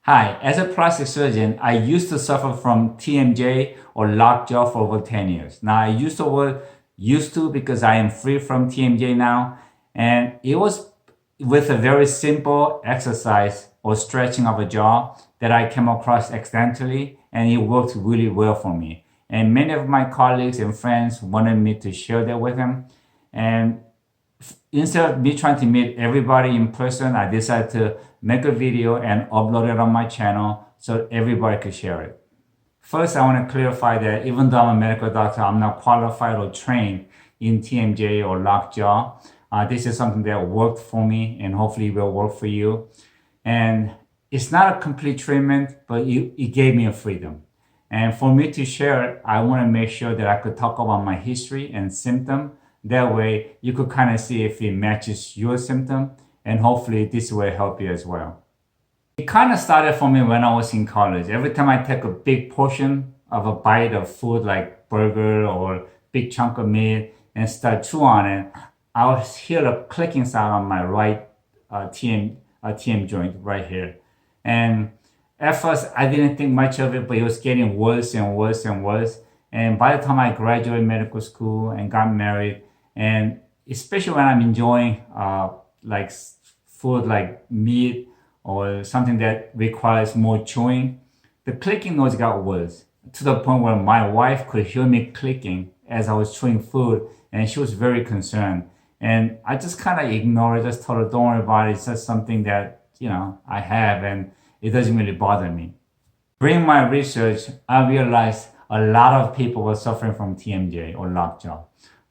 Hi, as a plastic surgeon, I used to suffer from TMJ or lockjaw for over 10 years. Now, I used the word used to because I am free from TMJ now. And it was with a very simple exercise or stretching of a jaw that I came across accidentally, and it worked really well for me. And many of my colleagues and friends wanted me to share that with them. And instead of me trying to meet everybody in person, I decided to make a video and upload it on my channel so everybody could share it. First, I want to clarify that even though I'm a medical doctor, I'm not qualified or trained in TMJ or lockjaw. This is something that worked for me and hopefully will work for you. And it's not a complete treatment, but it gave me a freedom. And for me to share it, I want to make sure that I could talk about my history and symptom. That way, you could kind of see if it matches your symptom, and hopefully this will help you as well. It kind of started for me when I was in college. Every time I take a big portion of a bite of food like burger or big chunk of meat and start chew on it, I would hear a clicking sound on my right TM joint right here. And at first, I didn't think much of it, but it was getting worse and worse and worse. And by the time I graduated medical school and got married, and especially when I'm enjoying like food like meat or something that requires more chewing, the clicking noise got worse to the point where my wife could hear me clicking as I was chewing food, and she was very concerned. And I just kind of ignored it, just told her, don't worry about it. It's just something that, I have, and it doesn't really bother me. During my research, I realized a lot of people were suffering from TMJ or lockjaw,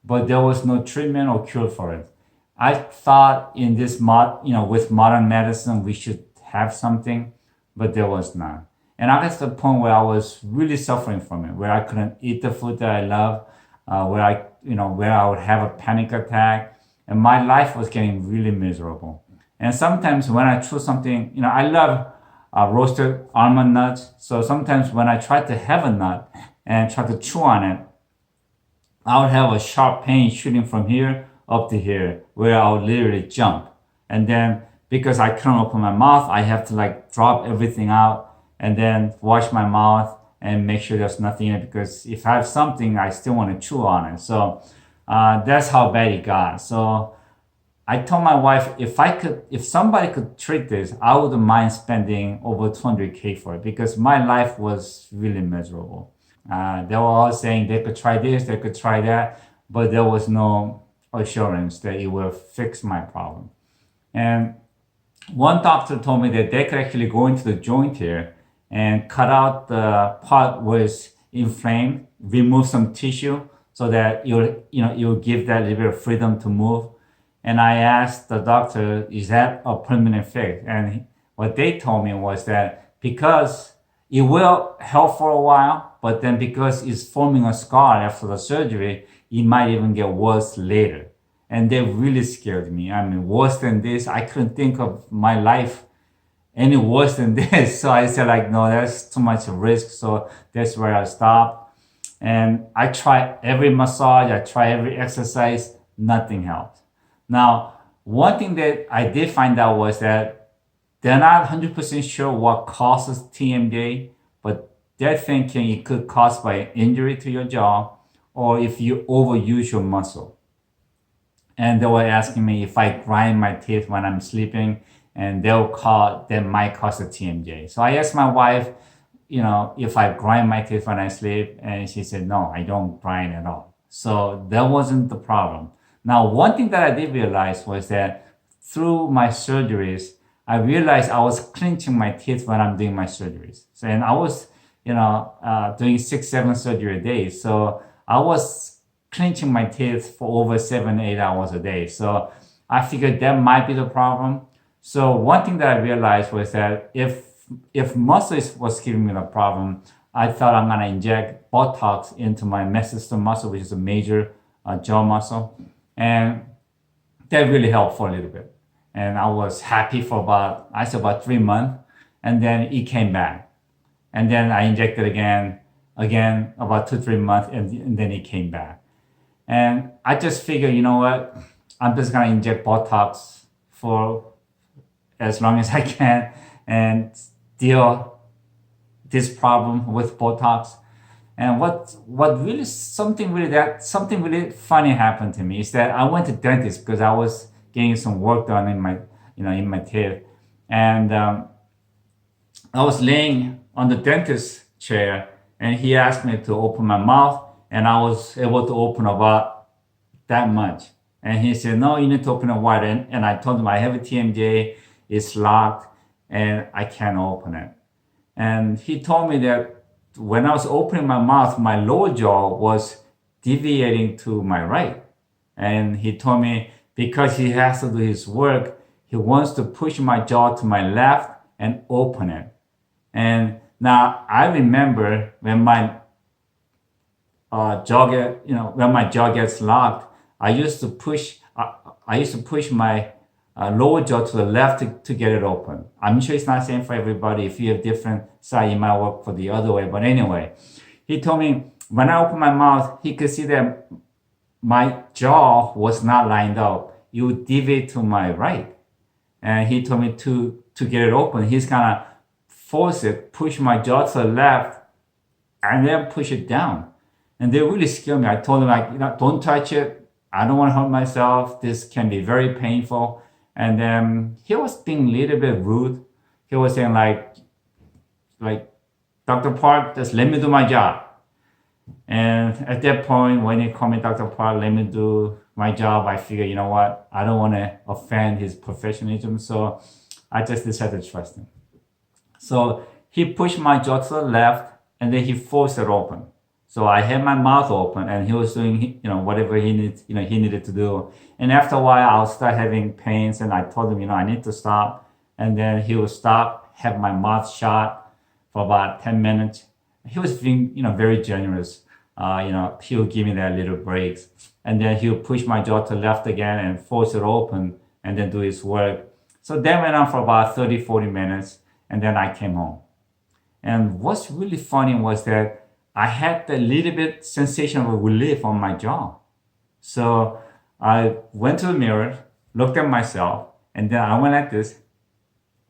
but there was no treatment or cure for it. I thought in this with modern medicine, we should have something, but there was none. And I got to the point where I was really suffering from it, where I couldn't eat the food that I love, where I would have a panic attack, and my life was getting really miserable. And sometimes when I chew something, I love roasted almond nuts. So sometimes when I try to have a nut and try to chew on it, I would have a sharp pain shooting from here up to here, where I would literally jump. And then because I couldn't open my mouth, I have to like drop everything out and then wash my mouth and make sure there's nothing in it, because if I have something, I still want to chew on it. So that's how bad it got. So I told my wife, if somebody could treat this, I wouldn't mind spending over 200K for it, because my life was really miserable. They were all saying they could try this, they could try that, but there was no assurance that it will fix my problem. And one doctor told me that they could actually go into the joint here and cut out the part where it's inflamed, remove some tissue so that you'll give that little bit of freedom to move. And I asked the doctor, is that a permanent fix? And what they told me was that because it will help for a while, but then because it's forming a scar after the surgery, it might even get worse later. And they really scared me. I mean, worse than this, I couldn't think of my life any worse than this. So I said like, no, that's too much risk. So that's where I stopped. And I tried every massage, I tried every exercise, nothing helped. Now, one thing that I did find out was that they're not 100% sure what causes TMJ, but they're thinking it could cause by injury to your jaw or if you overuse your muscle. And they were asking me if I grind my teeth when I'm sleeping, and that might cause a TMJ. So I asked my wife, if I grind my teeth when I sleep, and she said, no, I don't grind at all. So that wasn't the problem. Now, one thing that I did realize was that through my surgeries, I realized I was clenching my teeth when I'm doing my surgeries. So, and I was, doing 6-7 surgery a day. So I was clenching my teeth for over 7-8 hours a day. So I figured that might be the problem. So one thing that I realized was that if muscle was giving me the problem, I thought I'm gonna inject Botox into my mesostem muscle, which is a major jaw muscle. And that really helped for a little bit. And I was happy for about 3 months. And then it came back. And then I injected again about 2-3 months, and then it came back. And I just figured, you know what? I'm just going to inject Botox for as long as I can. And deal this problem with Botox. And what really something really funny happened to me is that I went to dentist because I was getting some work done in my in my teeth, and I was laying on the dentist chair, and he asked me to open my mouth, and I was able to open about that much. And he said, "No, you need to open it wider." And I told him I have a TMJ, it's locked, and I can't open it. And he told me that when I was opening my mouth, my lower jaw was deviating to my right. And he told me because he has to do his work, he wants to push my jaw to my left and open it. And now I remember when my when my jaw gets locked, I used to push my lower jaw to the left to get it open. I'm sure it's not the same for everybody. If you have different side, it might work for the other way. But anyway, he told me when I opened my mouth, he could see that my jaw was not lined up. It would deviate to my right. And he told me to get it open, he's gonna force it, push my jaw to the left, and then push it down. And they really scared me. I told him, like, don't touch it. I don't want to hurt myself. This can be very painful. And then he was being a little bit rude. He was saying like, Dr. Park, just let me do my job. And at that point, when he called me Dr. Park, let me do my job, I figured, you know what? I don't want to offend his professionalism. So I just decided to trust him. So he pushed my jaw to the left, and then he forced it open. So I had my mouth open, and he was doing, whatever he needed to do. And after a while, I'll start having pains, and I told him, I need to stop. And then he would stop, have my mouth shut for about 10 minutes. He was being, very generous. He would give me that little breaks, and then he would push my jaw to the left again and force it open, and then do his work. So that went on for about 30, 40 minutes, and then I came home. And what's really funny was that I had the little bit sensation of relief on my jaw. So I went to the mirror, looked at myself, and then I went like this,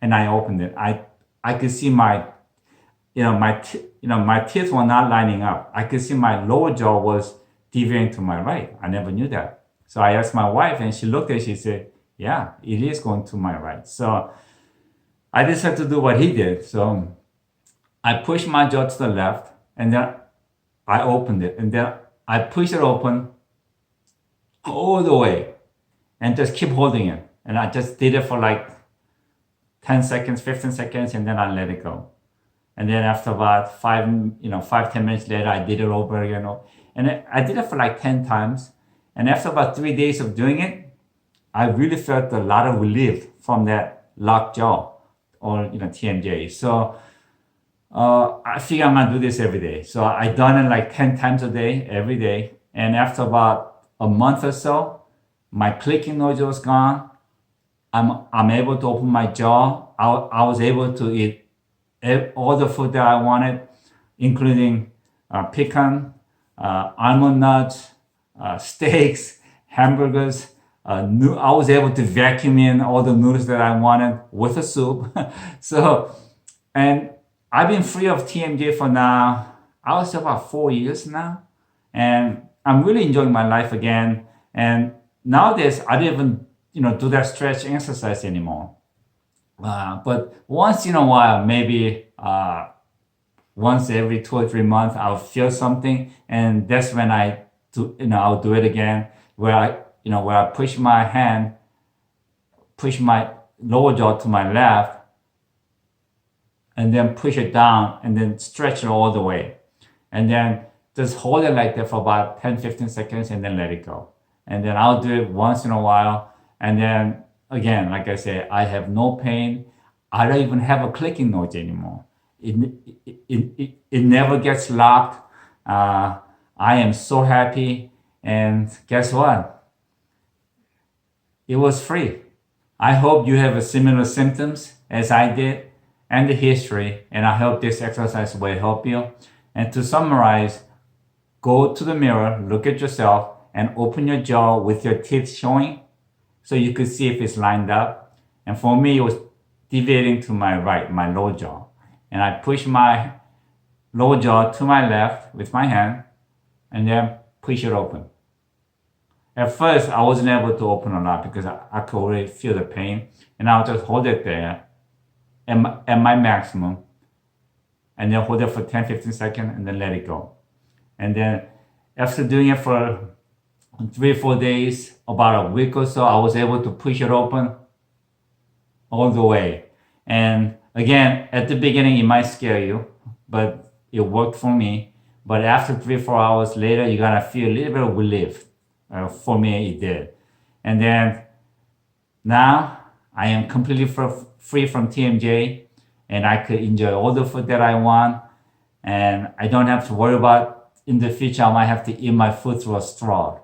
and I opened it. I could see my teeth were not lining up. I could see my lower jaw was deviating to my right. I never knew that. So I asked my wife, and she looked at it, she said, yeah, it is going to my right. So I decided to do what he did. So I pushed my jaw to the left, and then I opened it, and then I pushed it open all the way and just keep holding it. And I just did it for like 10 seconds, 15 seconds, and then I let it go. And then after about 5-10 minutes later, I did it over again. And I did it for like 10 times. And after about 3 days of doing it, I really felt a lot of relief from that locked jaw, or TMJ. So I figure I'm gonna do this every day. So I done it like 10 times a day, every day. And after about a month or so, my clicking noise was gone. I'm able to open my jaw. I was able to eat all the food that I wanted, including pecan, almond nuts, steaks, hamburgers. I was able to vacuum in all the noodles that I wanted with a soup. And I've been free of TMJ for now, I would say about 4 years now. And I'm really enjoying my life again. And nowadays, I don't even, do that stretch exercise anymore. But once in a while, maybe once every 2 or 3 months, I'll feel something. And that's when I do, I'll do it again, where I push my lower jaw to my left, and then push it down, and then stretch it all the way. And then just hold it like that for about 10-15 seconds, and then let it go. And then I'll do it once in a while. And then again, like I said, I have no pain. I don't even have a clicking noise anymore. It never gets locked. I am so happy. And guess what? It was free. I hope you have a similar symptoms as I did, and the history, and I hope this exercise will help you. And to summarize, go to the mirror, look at yourself, and open your jaw with your teeth showing, so you could see if it's lined up. And for me, it was deviating to my right, my lower jaw. and I push my lower jaw to my left with my hand and then push it open. At first, I wasn't able to open a lot because I could already feel the pain, and I'll just hold it there at my maximum and then hold it for 10-15 seconds and then let it go. And then after doing it for 3-4 days, about a week or so, I was able to push it open all the way. And again, at the beginning, it might scare you, but it worked for me. But after 3-4 hours later, you're gonna feel a little bit of relief. For me, it did. And then now I am completely free from TMJ, and I could enjoy all the food that I want, and I don't have to worry about in the future I might have to eat my food through a straw.